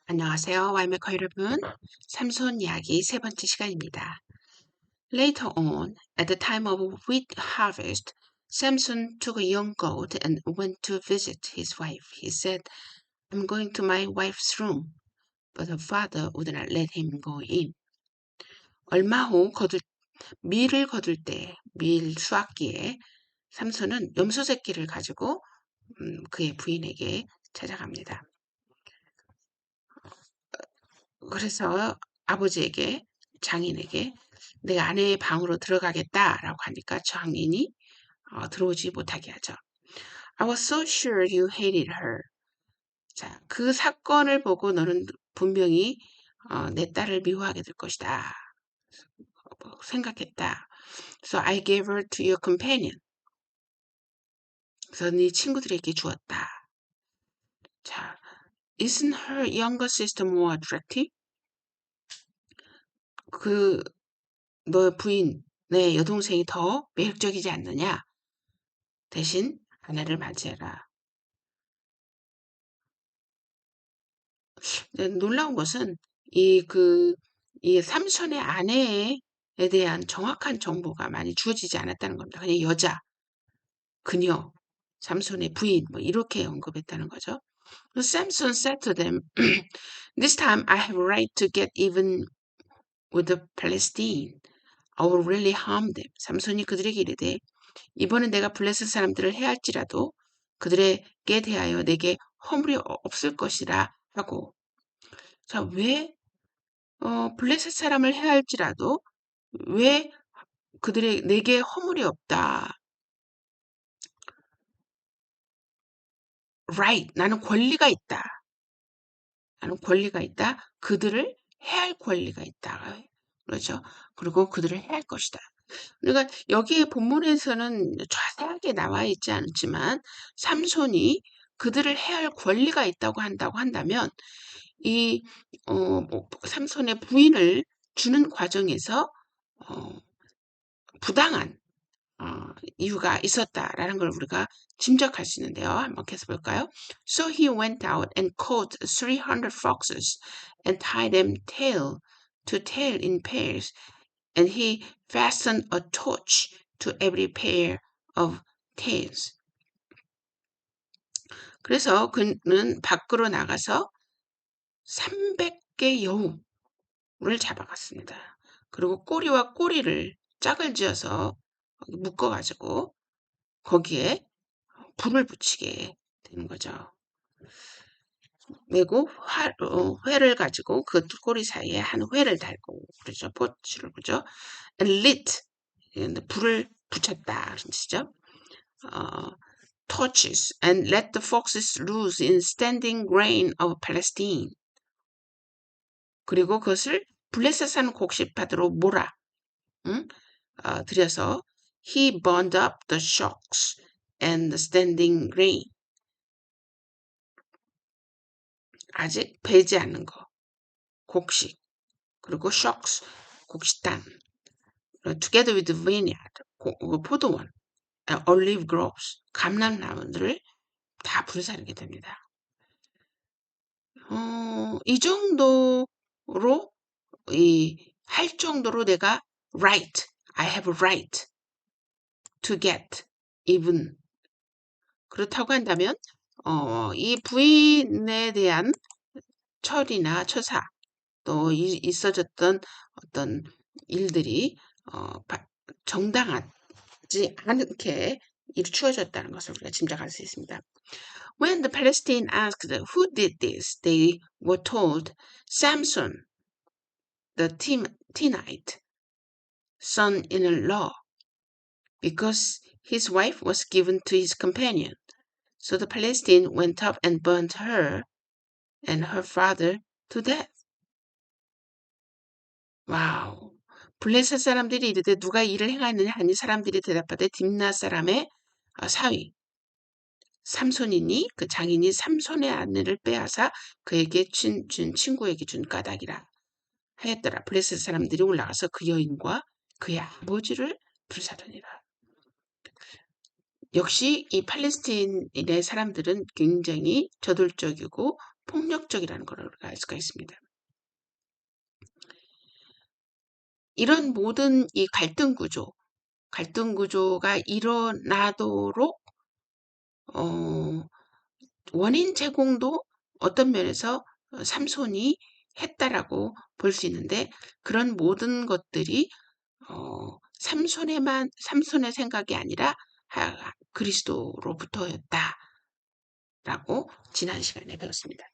안녕하세요. 와이메커 여러분. 삼손 이야기 세 번째 시간입니다. Later on, at the time of wheat harvest, Samson took a young goat and went to visit his wife. He said, I'm going to my wife's room. But her father would not let him go in. 얼마 후 밀을 거둘 때, 밀 수확기에 삼손은 염소 새끼를 가지고 그의 부인에게 찾아갑니다. 그래서 아버지에게, 장인에게 내가 아내의 방으로 들어가겠다라고 하니까 장인이 들어오지 못하게 하죠. I was so sure you hated her. 자, 그 사건을 보고 너는 분명히 내 딸을 미워하게 될 것이다. 생각했다. So I gave her to your companion. 그래서 네 친구들에게 주었다. 자, isn't her younger sister more attractive? 너 부인, 내 여동생이 더 매력적이지 않느냐? 대신 아내를 맞이해라. 놀라운 것은 이 삼손의 아내에 대한 정확한 정보가 많이 주어지지 않았다는 겁니다. 그냥 여자, 그녀, 삼손의 부인, 뭐 이렇게 언급했다는 거죠. Samson said to them, This time I have a right to get even with the Palestine. I will really harm them. 삼손이 그들에게 이르되 이번엔 내가 블레셋 사람들을 해할지라도 그들에게 대하여 내게 허물이 없을 것이라 하고. 자, 왜 블레셋 사람을 해할지라도 왜 내게 허물이 없다. Right. 나는 권리가 있다. 나는 권리가 있다. 그들을 해할 권리가 있다. 그렇죠. 그리고 그들을 해할 것이다. 그러니까 여기 본문에서는 자세하게 나와 있지 않지만 삼손이 그들을 해할 권리가 있다고 한다면 삼손의 부인을 주는 과정에서 부당한 이유가 있었다라는 걸 우리가 짐작할 수 있는데요. 한번 계속 볼까요? So he went out and caught 300 foxes and tied them tail to tail in pairs, and he fastened a torch to every pair of tails. 그래서 그는 밖으로 나가서 300개 여우를 잡아갔습니다. 그리고 꼬리와 꼬리를 짝을 지어서 묶어가지고 거기에 불을 붙이게 되는 거죠. 그리고 회를 가지고 그 꼬리 사이에 한 회를 달고 그러죠. 포치를 그죠. And lit 불을 붙였다 그런 뜻이죠. Torches and let the foxes loose in standing grain of Palestine. 그리고 그것을 블레셋산 곡식밭으로 들여서 he burned up the shocks and the standing grain. 아직 배지 않는 거, 곡식, 그리고 shocks, 곡식단, together with the vineyard, 포도원, olive groves, 감람나무들을 다 불사르게 됩니다. 이 정도로 할 정도로 내가 right, I have a right to get even. 그렇다고 한다면 이 부인에 대한 처리나 처사 또 있어졌던 어떤 일들이 정당하지 않게 이루어졌다는 것을 우리가 짐작할 수 있습니다. When the Palestinians asked who did this, they were told Samson, the Timnite son-in-law, because his wife was given to his companion. So the Palestinians went up and burned her and her father to death. 와우. 블레셋 사람들이 이르되 누가 이를 행하느냐 하니 사람들이 대답하되 딥나 사람의 사위 삼손이니 그 장인이 삼손의 아내를 빼앗아 그에게 준 친구에게 준 까닭이라 하였더라. 블레셋 사람들이 올라가서 그 여인과 그의 아버지를 불사르니라. 역시 이 팔레스타인의 사람들은 굉장히 저돌적이고 폭력적이라는 걸 우리가 알 수가 있습니다. 이런 모든 이 갈등 구조가 일어나도록 원인 제공도 어떤 면에서 삼손이 했다라고 볼 수 있는데, 그런 모든 것들이 삼손의 생각이 아니라 그리스도로부터였다라고 지난 시간에 배웠습니다.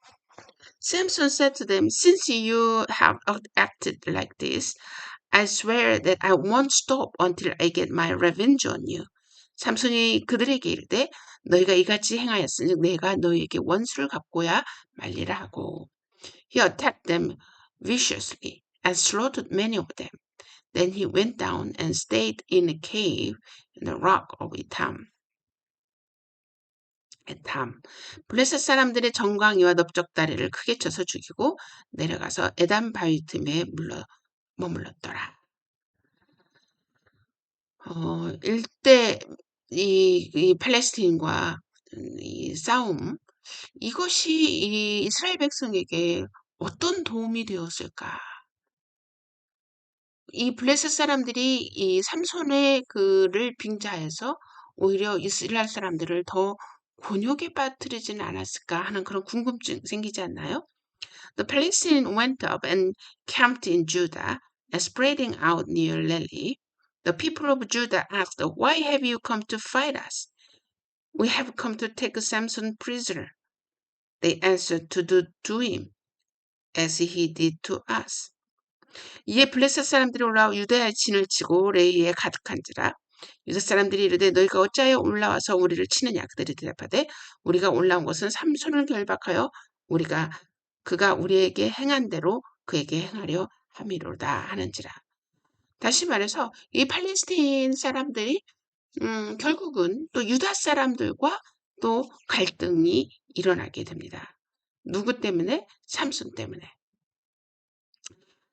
Samson said to them, "Since you have acted like this, I swear that I won't stop until I get my revenge on you." 삼손이 그들에게 이르되, 너희가 이같이 행하였으니 내가 너희에게 원수를 갚고야 말리라 하고. He attacked them viciously and slaughtered many of them. Then he went down and stayed in a cave in the rock of Etam. 블레셋 사람들의 정광이와 넓적다리를 크게 쳐서 죽이고 내려가서 에담 바위 틈에 머물렀더라. 일대 이 팔레스틴과 이 싸움, 이것이 이 이스라엘 백성에게 어떤 도움이 되었을까? 이 블레셋 사람들이 이 삼손의 그를 빙자해서 오히려 이스라엘 사람들을 더 곤욕에 빠뜨리지는 않았을까 하는 그런 궁금증 생기지 않나요? The Palestinians went up and camped in Judah, and spreading out near Leli. The people of Judah asked, "Why have you come to fight us?" "We have come to take Samson prisoner." They answered, "to do to him as he did to us." 이에 블레셋 사람들이 올라와 유다의 진을 치고 레이에 가득한지라. 유다 사람들이 이르되, 너희가 어찌하여 올라와서 우리를 치느냐? 그들이 대답하되, 우리가 올라온 것은 삼손을 결박하여 그가 우리에게 행한 대로 그에게 행하려 함이로다 하는지라. 다시 말해서 이 팔레스타인 사람들이 결국은 또 유다 사람들과 또 갈등이 일어나게 됩니다. 누구 때문에? 삼손 때문에.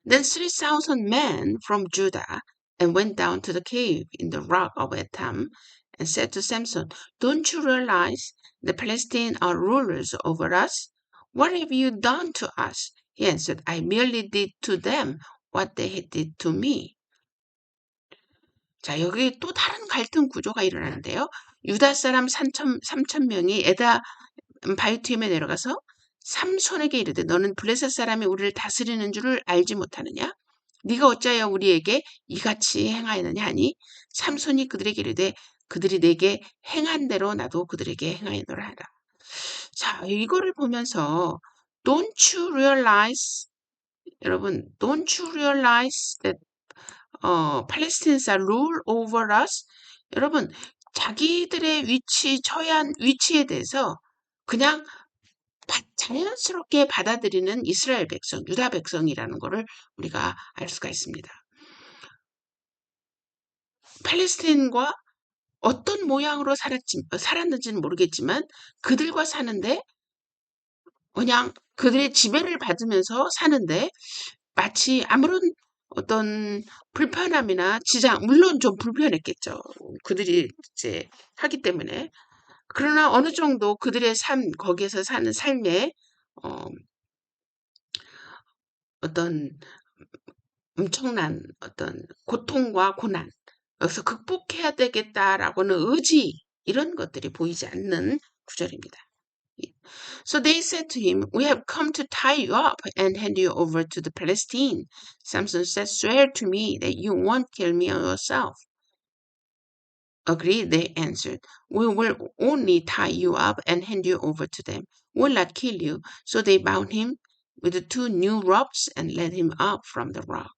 Then 3,000 men from Judah and went down to the cave in the rock of Etam and said to Samson, "Don't you realize the Palestinians are rulers over us? What have you done to us?" He answered, "I merely did to them what they did to me." 자, 여기 또 다른 갈등 구조가 일어나는데요. 유다 사람 3천 명이 에다 바위틈에 내려가서 삼손에게 이르되, 너는 블레셋 사람이 우리를 다스리는 줄을 알지 못하느냐? 네가 어찌하여 우리에게 이같이 행하였느냐 하니, 삼손이 그들에게 이르되, 그들이 내게 행한 대로 나도 그들에게 행하였노라 하라. 자, 이거를 보면서 don't you realize, 여러분, don't you realize that Palestinians are rule over us? 여러분, 자기들의 처한 위치에 대해서 그냥 자연스럽게 받아들이는 이스라엘 백성, 유다 백성이라는 것을 우리가 알 수가 있습니다. 팔레스타인과 어떤 모양으로 살았는지는 모르겠지만 그들과 사는데, 그냥 그들의 지배를 받으면서 사는데 마치 아무런 어떤 불편함이나 지장, 물론 좀 불편했겠죠. 그들이 이제 하기 때문에. 그러나 어느 정도 그들의 거기에서 사는 삶에 어떤 엄청난 어떤 고통과 고난, 여기서 극복해야 되겠다라고는 의지, 이런 것들이 보이지 않는 구절입니다. So they said to him, "We have come to tie you up and hand you over to the Palestine." Samson said, "Swear to me that you won't kill me yourself." "Agreed," they answered. "We will only tie you up and hand you over to them. We will not kill you." So they bound him with 2 new ropes and led him up from the rock.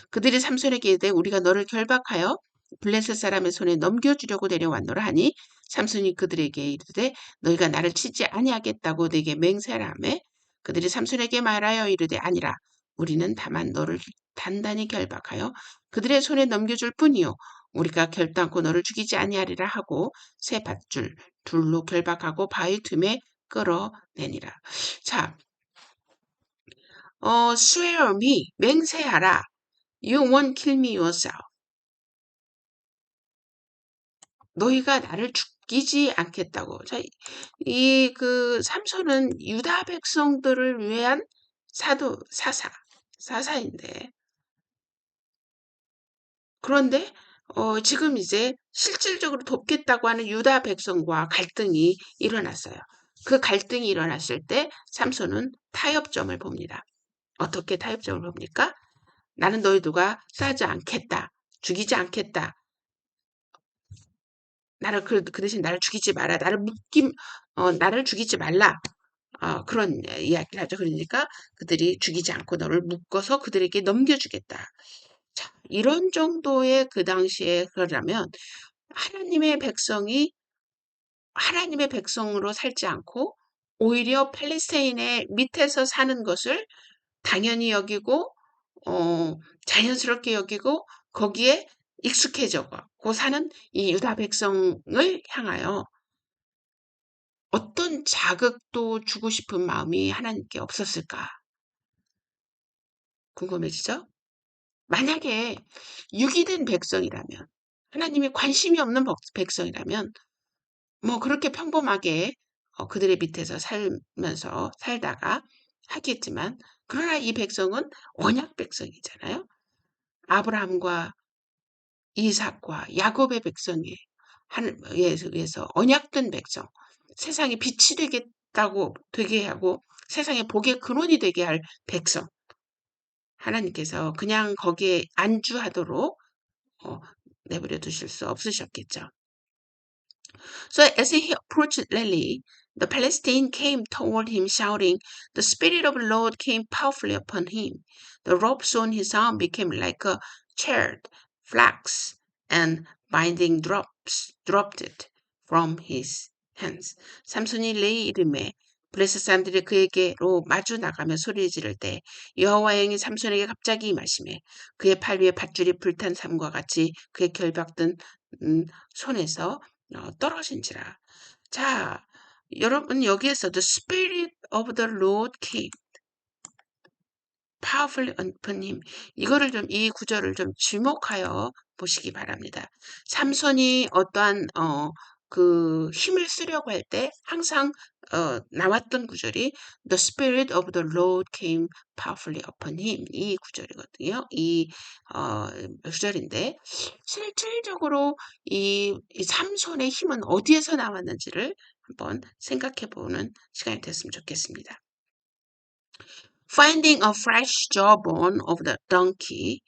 그들이 삼손에게 이르되, 우리가 너를 결박하여 블레셋 사람의 손에 넘겨주려고 내려왔노라 하니, 삼손이 그들에게 이르되, 너희가 나를 치지 아니하겠다고 내게 맹세하라매, 그들이 삼손에게 말하여 이르되, 아니라 우리는 다만 너를 단단히 결박하여 그들의 손에 넘겨줄 뿐이요, 우리가 결단코 너를 죽이지 아니하리라 하고 새 밧줄 둘로 결박하고 바위 틈에 끌어내니라. 자, swear me, 맹세하라. You won't kill me yourself. 너희가 나를 죽이지 않겠다고. 자, 삼손은 유다 백성들을 위한 사사인데. 그런데, 지금 이제 실질적으로 돕겠다고 하는 유다 백성과 갈등이 일어났어요. 그 갈등이 일어났을 때 삼손은 타협점을 봅니다. 어떻게 타협점을 봅니까? 나는 너희들과 싸우지 않겠다. 죽이지 않겠다. 그 대신 나를 죽이지 마라. 나를 죽이지 말라. 그런 이야기를 하죠. 그러니까 그들이 죽이지 않고 너를 묶어서 그들에게 넘겨주겠다. 자, 이런 정도의 그 당시에 그러려면 하나님의 백성이 하나님의 백성으로 살지 않고 오히려 팔레스타인의 밑에서 사는 것을 당연히 여기고 자연스럽게 여기고 거기에 익숙해져고 사는 이 유다 백성을 향하여 어떤 자극도 주고 싶은 마음이 하나님께 없었을까 궁금해지죠? 만약에 유기된 백성이라면 하나님이 관심이 없는 백성이라면 뭐 그렇게 평범하게 그들의 밑에서 살다가 하겠지만 그러나 이 백성은 언약 백성이잖아요. 아브라함과 이삭과 야곱의 백성이 하나님에 의해서 언약된 백성, 세상에 빛이 되게 하고 세상에 복의 근원이 되게 할 백성, 하나님께서 그냥 거기에 안주하도록 어, 내버려 두실 수 없으셨겠죠. So as he approached Lely, the Palestine came toward him shouting, "The Spirit of the Lord came powerfully upon him. The ropes on his arm became like a charred flax, and binding dropped it from his hands." 삼손이 레이 이름에 블레셋 사람들이 그에게로 마주 나가며 소리 지를 때 여호와의 영이 삼손에게 갑자기 임하시매 그의 팔 위에 밧줄이 불탄 삶과 같이 그의 결박된 손에서 떨어진지라. 자, 여러분 여기에서 the spirit of the Lord came powerfully upon him. 이거를 이 구절을 좀 주목하여 보시기 바랍니다. 삼손이 어떠한 그 힘을 쓰려고 할 때 항상 나왔던 구절이 the spirit of the Lord came powerfully upon him. 이 구절이거든요. 이 구절인데 실질적으로 이 삼손의 힘은 어디에서 나왔는지를 한번 생각해 보는 시간이 됐으면 좋겠습니다. Finding a fresh jawbone of the donkey,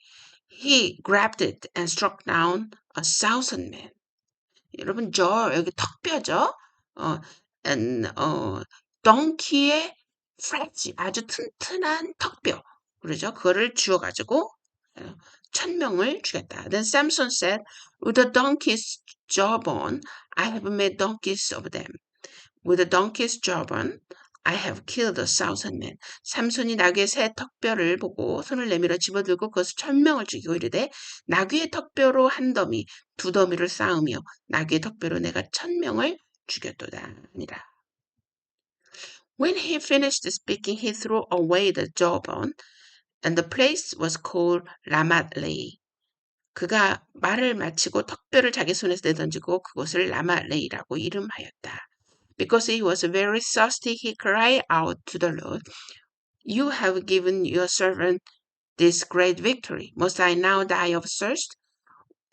he grabbed it and struck down 1,000 men. 여러분, 여기 턱뼈죠? and, donkey의 fresh, 아주 튼튼한 턱뼈. 그러죠? 그거를 주워가지고 1,000명을 죽였다. Then Samson said, "With the donkey's jawbone, I have made donkeys of them. With the donkey's jawbone, I have killed 1,000 men." 삼손이 나귀의 새 턱뼈를 보고 손을 내밀어 집어들고 그것을 1,000명을 죽이고 이르되 나귀의 턱뼈로 한 더미 두 더미를 쌓으며 나귀의 턱뼈로 내가 1,000명을 죽였도다 아니라. When he finished speaking, he threw away the jawbone, and the place was called Ramat Lehi. 그가 말을 마치고 턱뼈를 자기 손에서 내던지고 그곳을 라마레이라고 이름하였다. Because he was very thirsty, he cried out to the Lord, "You have given your servant this great victory. Must I now die of thirst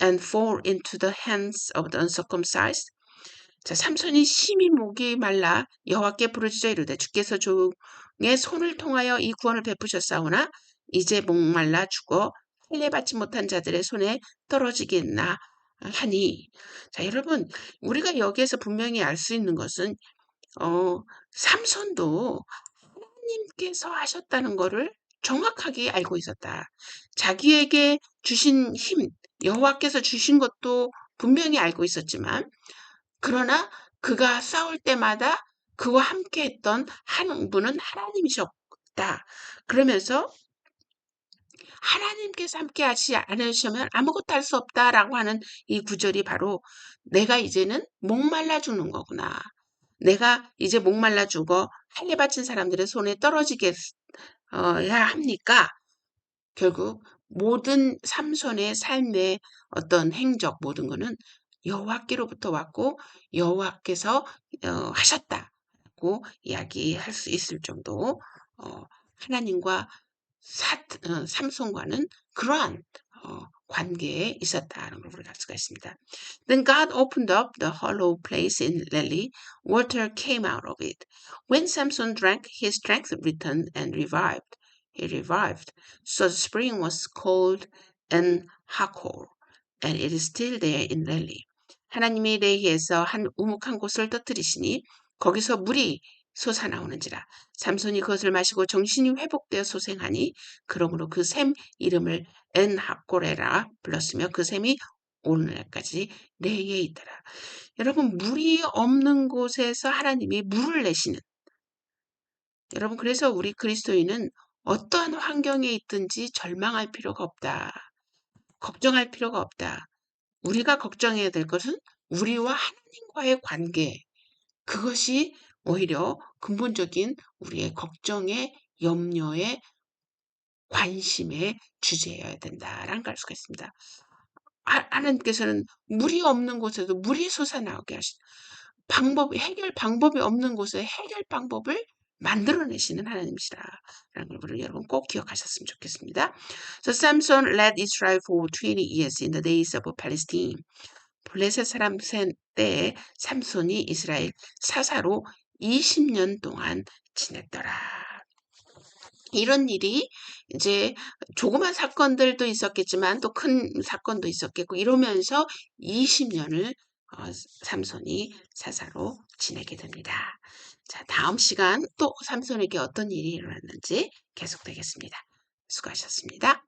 and fall into the hands of the uncircumcised?" 자, 삼손이 심히 목이 말라 여호와께 부르짖어 이르되 주께서 종의 손을 통하여 이 구원을 베푸셨사오나 이제 목말라 죽어 할례받지 못한 자들의 손에 떨어지겠나 하니. 자, 여러분, 우리가 여기에서 분명히 알 수 있는 것은 삼손도 하나님께서 하셨다는 것을 정확하게 알고 있었다. 자기에게 주신 힘, 여호와께서 주신 것도 분명히 알고 있었지만 그러나 그가 싸울 때마다 그와 함께 했던 한 분은 하나님이셨다. 그러면서 하나님께서 함께 하지 않으시면 아무것도 할 수 없다라고 하는 이 구절이 바로 내가 이제는 목말라 죽는 거구나. 내가 이제 목말라 죽어 할례 바친 사람들의 손에 떨어지게 해야 합니까? 결국 모든 삼손의 삶의 어떤 행적 모든 거는 여호와께로부터 왔고 여호와께서 하셨다고 이야기할 수 있을 정도 하나님과 삼손과는 그러한 관계에 있었다는 걸 우리가 알 수가 있습니다. Then God opened up the hollow place in Lely. Water came out of it. When Samson drank, his strength returned and revived. He revived. So the spring was called En-Hakkore, and it is still there in Lely. 하나님이 레히에서 한 우묵한 곳을 터뜨리시니 거기서 물이 솟아나오는지라. 삼손이 그것을 마시고 정신이 회복되어 소생하니 그러므로 그 샘 이름을 엔하코레라 불렀으며 그 샘이 오늘날까지 레히에 있더라. 여러분, 물이 없는 곳에서 하나님이 물을 내시는, 여러분, 그래서 우리 그리스도인은 어떠한 환경에 있든지 절망할 필요가 없다. 걱정할 필요가 없다. 우리가 걱정해야 될 것은 우리와 하나님과의 관계, 그것이 오히려 근본적인 우리의 걱정의 염려의 관심의 주제여야 된다라는 걸 알 수가 있습니다. 하나님께서는 물이 없는 곳에도 물이 솟아나오게 하신 해결 방법이 없는 곳에 해결 방법을 만들어내시는 하나님이시라라는 걸 우리 여러분 꼭 기억하셨으면 좋겠습니다. So Samson led Israel for 20 years in the days of Palestine. 블레셋 사람 때에 삼손이 이스라엘 사사로 20년 동안 지냈더라. 이런 일이 이제 조그만 사건들도 있었겠지만 또 큰 사건도 있었겠고 이러면서 20년을 삼손이 사사로 지내게 됩니다. 자, 다음 시간 또 삼손에게 어떤 일이 일어났는지 계속되겠습니다. 수고하셨습니다.